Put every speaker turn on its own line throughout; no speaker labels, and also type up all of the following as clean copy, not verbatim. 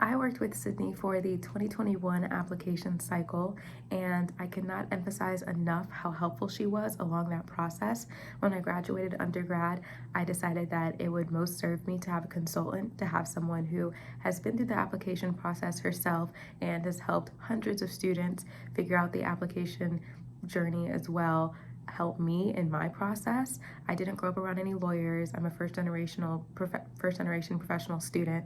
I worked with Sydney for the 2021 application cycle, and I cannot emphasize enough how helpful she was along that process. When I graduated undergrad, I decided that it would most serve me to have a consultant, to have someone who has been through the application process herself and has helped hundreds of students figure out the application journey as well, help me in my process. I didn't grow up around any lawyers. I'm a first generation professional student.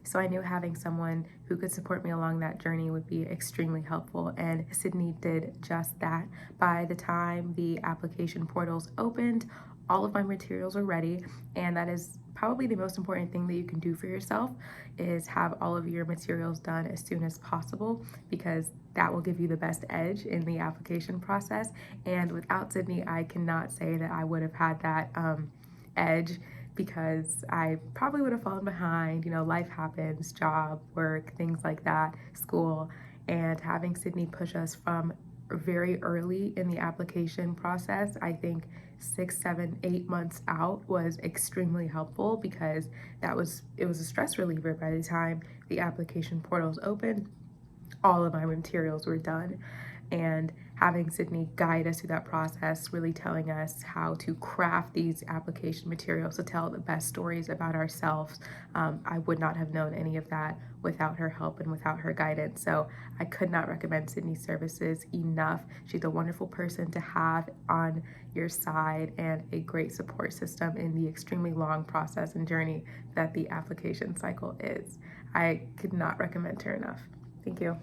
So I knew having someone who could support me along that journey would be extremely helpful. And Sydney did just that. By the time the application portals opened, all of my materials were ready, and that is probably the most important thing that you can do for yourself is have all of your materials done as soon as possible, because that will give you the best edge in the application process. And without Sydney, I cannot say that I would have had that edge, because I probably would have fallen behind. You know, life happens, job, work, things like that, school, and having Sydney push us from very early in the application process, I think 6, 7, 8 months out, was extremely helpful, because it was a stress reliever. By the time the application portals opened, all of my materials were done. And having Sydney guide us through that process, really telling us how to craft these application materials to tell the best stories about ourselves, I would not have known any of that without her help and without her guidance. So I could not recommend Sydney's services enough. She's a wonderful person to have on your side and a great support system in the extremely long process and journey that the application cycle is. I could not recommend her enough. Thank you.